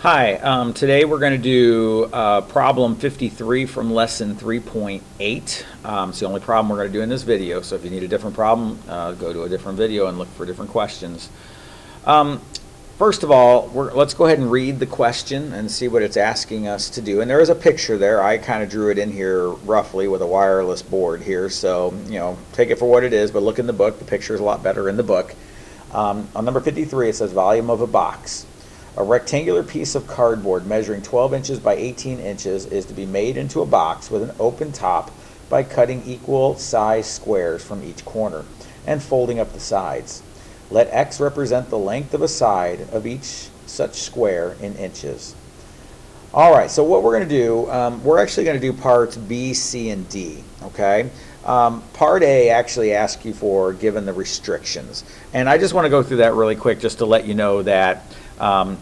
Hi, today we're going to do problem 53 from lesson 3.8. It's the only problem we're going to do in this video, so if you need a different problem, go to a different video and look for different questions. First of all, let's go ahead and read the question and see what it's asking us to do. And there is a picture there. I kind of drew it in here roughly with a wireless board here, so take it for what it is, but look in the book. The picture is a lot better in the book. On number 53, it says volume of a box. A rectangular piece of cardboard measuring 12 inches by 18 inches is to be made into a box with an open top by cutting equal size squares from each corner and folding up the sides. Let X represent the length of a side of each such square in inches. Alright, so what we're going to do, we're actually going to do parts B, C, and D, okay? Part A actually asks you for given the restrictions. And I just want to go through that really quick just to let you know that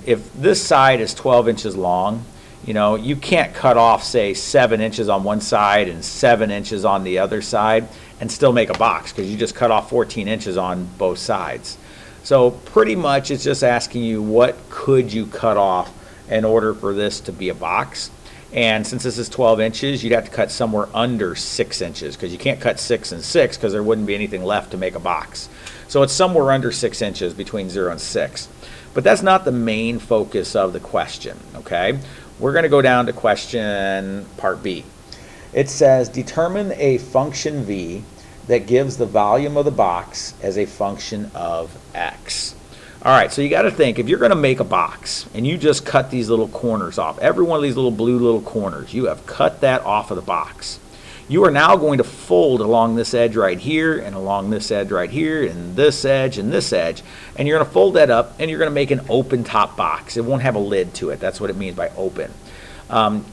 if this side is 12 inches long, you can't cut off, say, 7 inches on one side and 7 inches on the other side and still make a box, because you just cut off 14 inches on both sides. So pretty much it's just asking you what could you cut off in order for this to be a box. And since this is 12 inches, you'd have to cut somewhere under 6 inches, because you can't cut 6 and 6 because there wouldn't be anything left to make a box. So it's somewhere under 6 inches between 0 and 6. But that's not the main focus of the question, okay? We're going to go down to question part B. It says, determine a function v that gives the volume of the box as a function of x. All right, so you got to think, if you're going to make a box and you just cut these little corners off, every one of these little blue little corners, you have cut that off of the box. You are now going to fold along this edge right here and along this edge right here and this edge and this edge, and you're going to fold that up and you're going to make an open top box. It won't have a lid to it. That's what it means by open.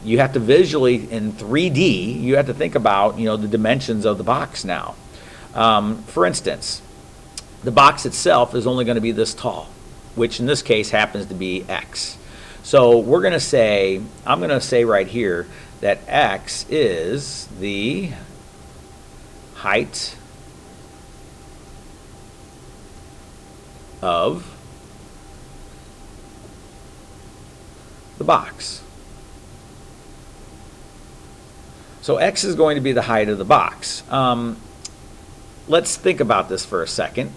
You have to visually, in 3D, you have to think about the dimensions of the box now. For instance, the box itself is only going to be this tall, which in this case happens to be x. So we're going to say, I'm going to say right here that x is the height of the box. So x is going to be the height of the box. Let's think about this for a second.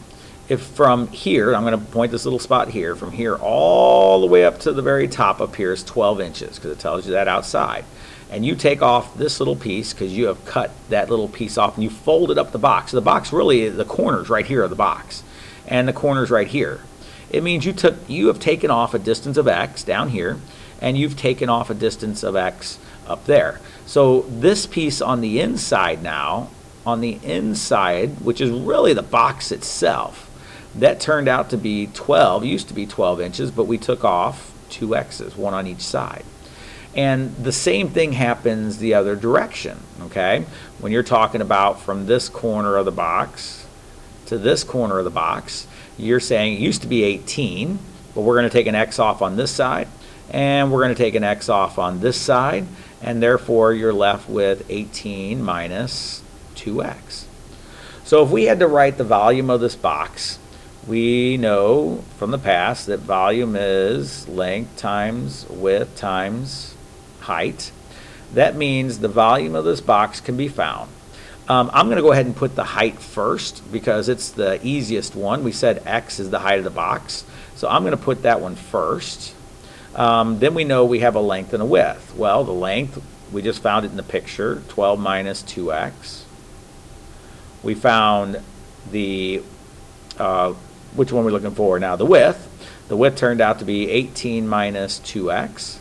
If from here, I'm going to point this little spot here, from here all the way up to the very top up here is 12 inches, because it tells you that outside. And you take off this little piece because you have cut that little piece off and you folded up the box. The box really, the corners right here are the box, and the corners right here. It means you have taken off a distance of x down here, and you've taken off a distance of x up there. So this piece on the inside now, on the inside, which is really the box itself, that turned out to be 12, used to be 12 inches, but we took off 2 x's, one on each side. And the same thing happens the other direction, okay? When you're talking about from this corner of the box to this corner of the box, you're saying it used to be 18, but we're going to take an x off on this side, and we're going to take an x off on this side, and therefore you're left with 18 minus 2x. So if we had to write the volume of this box, we know from the past that volume is length times width times height. That means the volume of this box can be found. I'm going to go ahead and put the height first because it's the easiest one. We said x is the height of the box, so I'm going to put that one first. Then we know we have a length and a width. Well, the length, we just found it in the picture, 12 minus 2x. We found the, which one we're looking for now? The width. The width turned out to be 18 minus 2x.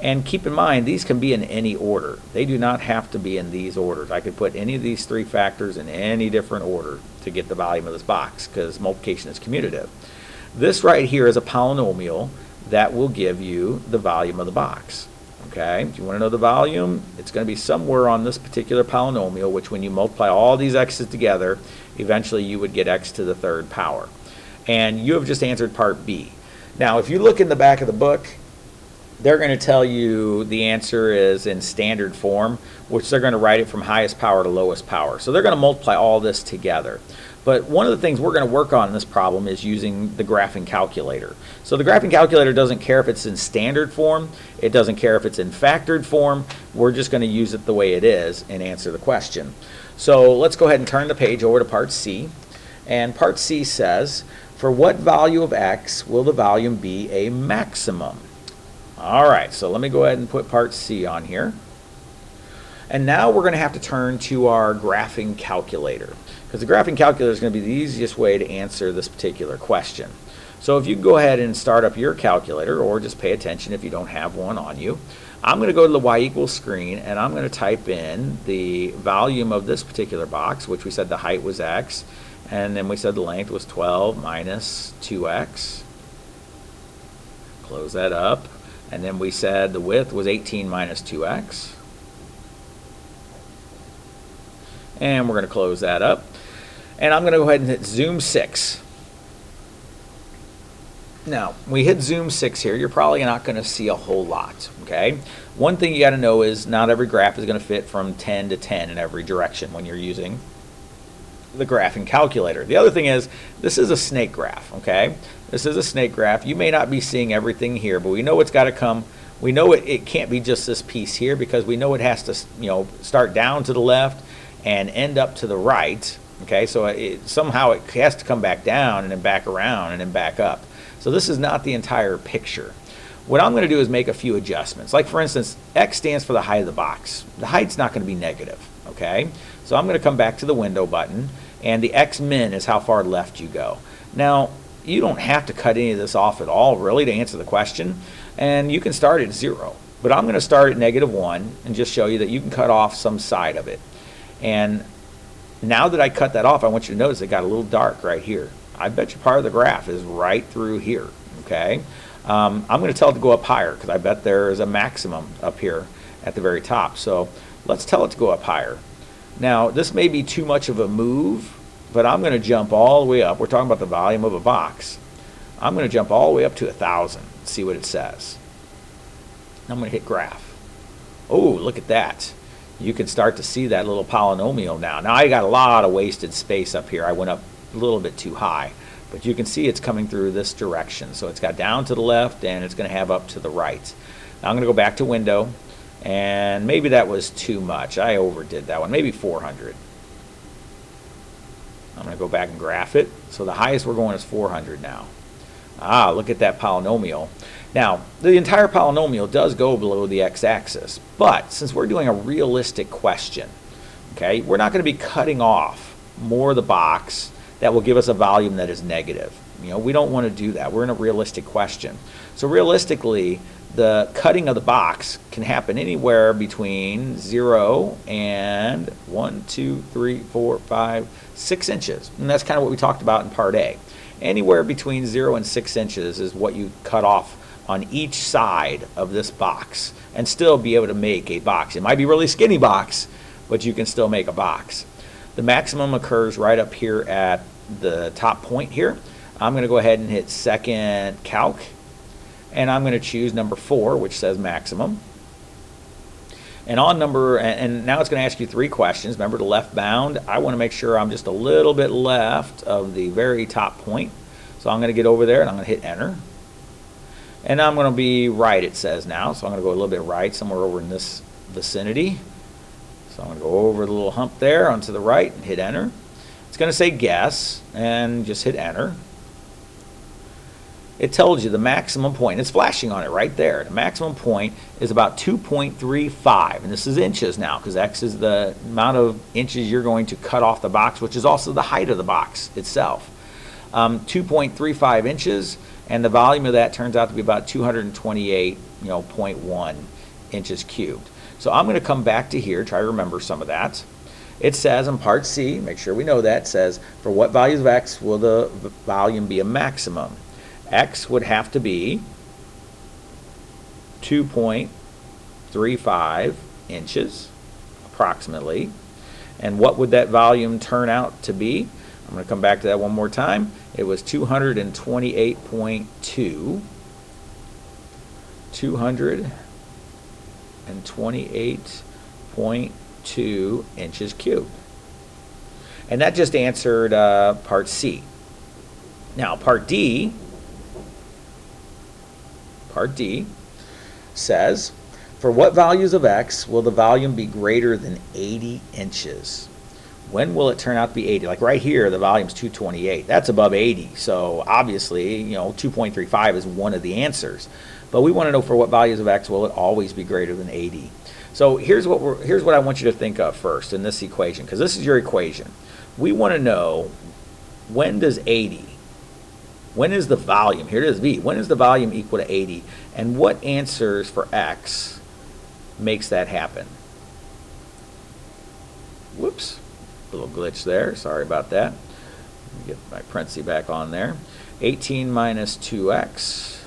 And keep in mind, these can be in any order. They do not have to be in these orders. I could put any of these three factors in any different order to get the volume of this box, because multiplication is commutative. This right here is a polynomial that will give you the volume of the box. Okay, if you want to know the volume, it's going to be somewhere on this particular polynomial, which when you multiply all these x's together, eventually you would get x to the third power. And you have just answered part B. Now, if you look in the back of the book, they're going to tell you the answer is in standard form, which they're going to write it from highest power to lowest power. So they're going to multiply all this together. But one of the things we're going to work on in this problem is using the graphing calculator. So the graphing calculator doesn't care if it's in standard form. It doesn't care if it's in factored form. We're just going to use it the way it is and answer the question. So let's go ahead and turn the page over to part C. And part C says, for what value of x will the volume be a maximum? All right, so let me go ahead and put part C on here. And now we're going to have to turn to our graphing calculator, because the graphing calculator is going to be the easiest way to answer this particular question. So if you go ahead and start up your calculator, or just pay attention if you don't have one on you, I'm going to go to the y equals screen, and I'm going to type in the volume of this particular box, which we said the height was x, and then we said the length was 12 minus 2x. Close that up. And then we said the width was 18 minus 2x. And we're going to close that up. And I'm going to go ahead and hit zoom 6. Now, we hit zoom 6 here, you're probably not going to see a whole lot, okay? One thing you got to know is not every graph is going to fit from 10 to 10 in every direction when you're using the graphing calculator. The other thing is, this is a snake graph, okay? This is a snake graph. You may not be seeing everything here, but we know it's got to come. We know it can't be just this piece here, because we know it has to, start down to the left and end up to the right, okay? So somehow it has to come back down and then back around and then back up. So this is not the entire picture. What I'm going to do is make a few adjustments. Like for instance, x stands for the height of the box. The height's not going to be negative, okay? So I'm going to come back to the window button, and the x min is how far left you go. Now, you don't have to cut any of this off at all, really, to answer the question, and you can start at 0. But I'm going to start at -1 and just show you that you can cut off some side of it. And now that I cut that off, I want you to notice it got a little dark right here. I bet you part of the graph is right through here, okay? I'm going to tell it to go up higher, because I bet there is a maximum up here at the very top. So let's tell it to go up higher. Now, this may be too much of a move, but I'm going to jump all the way up. We're talking about the volume of a box. I'm going to jump all the way up to 1,000, see what it says. I'm going to hit graph. Oh, look at that. You can start to see that little polynomial now. Now, I got a lot of wasted space up here. I went up a little bit too high. But you can see it's coming through this direction. So it's got down to the left, and it's going to have up to the right. Now I'm going to go back to window, and maybe that was too much. I overdid that one, maybe 400. I'm going to go back and graph it. So the highest we're going is 400 now. Ah, look at that polynomial. Now, the entire polynomial does go below the x-axis, but since we're doing a realistic question, okay, we're not going to be cutting off more of the box that will give us a volume that is negative. We don't want to do that. We're in a realistic question. So realistically, the cutting of the box can happen anywhere between 0 and 1, 2, 3, 4, 5, 6 inches. And that's kind of what we talked about in part A. Anywhere between 0 and 6 inches is what you cut off on each side of this box and still be able to make a box. It might be a really skinny box, but you can still make a box. The maximum occurs right up here at the top point here. I'm going to go ahead and hit second calc, and I'm going to choose number 4, which says maximum. And on number, and now it's going to ask you 3 questions. Remember the left bound. I want to make sure I'm just a little bit left of the very top point. So I'm going to get over there and I'm going to hit enter. And I'm going to be right, it says now. So I'm going to go a little bit right, somewhere over in this vicinity. So I'm going to go over the little hump there onto the right and hit enter. It's going to say guess, and just hit enter. It tells you the maximum point. It's flashing on it right there. The maximum point is about 2.35, and this is inches now, because x is the amount of inches you're going to cut off the box, which is also the height of the box itself. 2.35 inches, and the volume of that turns out to be about 228.1 inches cubed. So I'm going to come back to here, try to remember some of that. It says in part C, make sure we know that, it says, for what values of x will the volume be a maximum? X would have to be 2.35 inches, approximately. And what would that volume turn out to be? I'm going to come back to that one more time. It was 228.2. 228.2 inches cubed. And that just answered part C. Now, part D says, for what values of x will the volume be greater than 80 inches? When will it turn out to be 80? Like right here, the volume's 228. That's above 80. So obviously, 2.35 is one of the answers. But we want to know for what values of x will it always be greater than 80. So here's what I want you to think of first in this equation, because this is your equation. We want to know, when does 80, when is the volume, here it is V, when is the volume equal to 80? And what answers for x makes that happen? Whoops, a little glitch there, sorry about that. Let me get my parenthesis back on there. 18 minus 2x.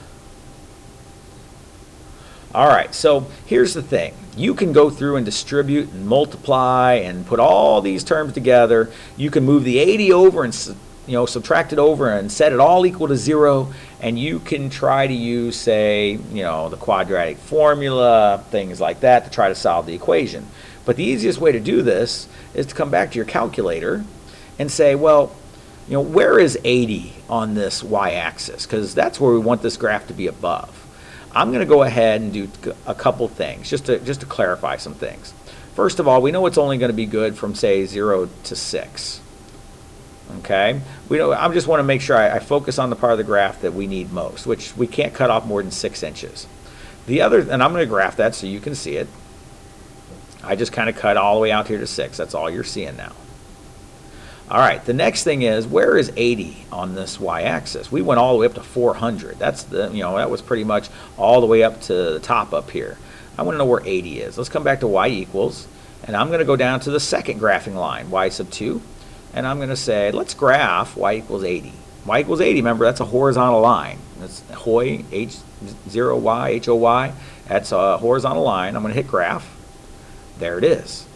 All right, so here's the thing. You can go through and distribute and multiply and put all these terms together. You can move the 80 over and subtract it over and set it all equal to 0, and you can try to use, say, the quadratic formula, things like that, to try to solve the equation. But the easiest way to do this is to come back to your calculator and say, well, where is 80 on this y-axis? Because that's where we want this graph to be above. I'm going to go ahead and do a couple things just to clarify some things. First of all, we know it's only going to be good from, say, 0 to 6. Okay? I just want to make sure I focus on the part of the graph that we need most, which we can't cut off more than 6 inches. And I'm going to graph that so you can see it. I just kind of cut all the way out here to 6. That's all you're seeing now. All right, the next thing is, where is 80 on this y-axis? We went all the way up to 400. That's that was pretty much all the way up to the top up here. I want to know where 80 is. Let's come back to y equals, and I'm going to go down to the second graphing line, y sub 2, and I'm going to say, let's graph y equals 80. Y equals 80, remember, that's a horizontal line. That's HOY, H0y, H-O-Y. That's a horizontal line. I'm going to hit graph. There it is.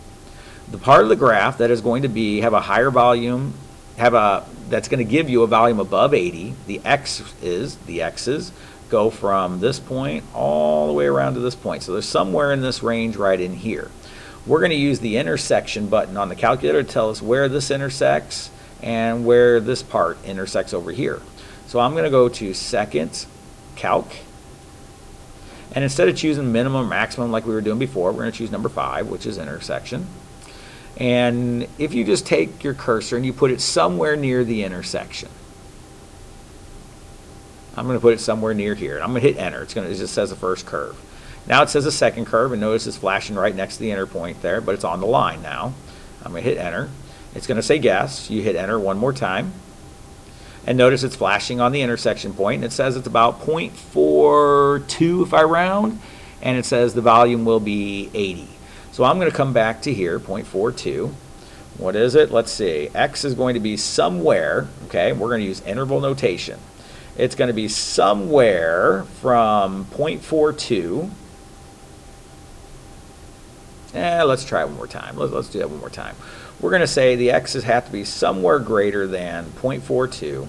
The part of the graph that is going to have a higher volume, that's going to give you a volume above 80, the x's go from this point all the way around to this point. So there's somewhere in this range right in here. We're going to use the intersection button on the calculator to tell us where this intersects and where this part intersects over here. So I'm going to go to second calc, and instead of choosing minimum or maximum like we were doing before, we're going to choose number 5, which is intersection. And if you just take your cursor and you put it somewhere near the intersection, I'm going to put it somewhere near here. I'm going to hit enter. It just says the first curve. Now it says the second curve, and notice it's flashing right next to the enter point there, but it's on the line now. I'm going to hit enter. It's going to say guess. You hit enter one more time. And notice it's flashing on the intersection point, and it says it's about 0.42 if I round, and it says the volume will be 80. So I'm going to come back to here, 0.42. What is it? Let's see. X is going to be somewhere, okay, we're going to use interval notation. It's going to be somewhere from 0.42. Let's try it one more time. Let's do that one more time. We're going to say the x's have to be somewhere greater than 0.42.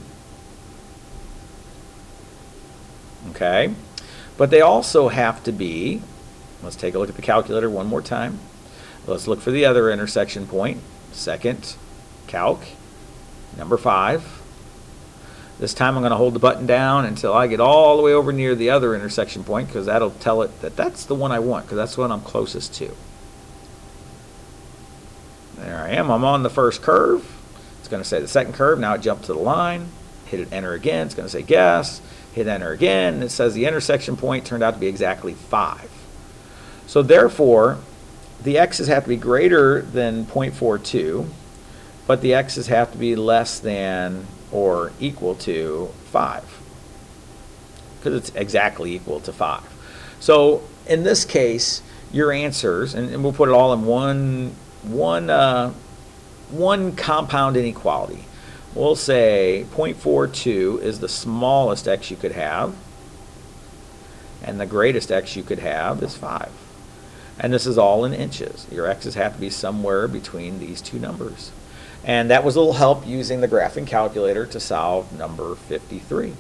Okay? But they also have to be, let's take a look at the calculator one more time. Let's look for the other intersection point. Second calc, number 5. This time I'm going to hold the button down until I get all the way over near the other intersection point, because that'll tell it that that's the one I want, because that's the one I'm closest to. There I am. I'm on the first curve. It's going to say the second curve. Now it jumped to the line. Hit it, enter again. It's going to say guess. Hit enter again. And it says the intersection point turned out to be exactly 5. So therefore, the x's have to be greater than 0.42, but the x's have to be less than or equal to 5, because it's exactly equal to 5. So in this case, your answers, and we'll put it all in one compound inequality. We'll say 0.42 is the smallest x you could have, and the greatest x you could have is 5. And this is all in inches. Your x's have to be somewhere between these two numbers. And that was a little help using the graphing calculator to solve number 53.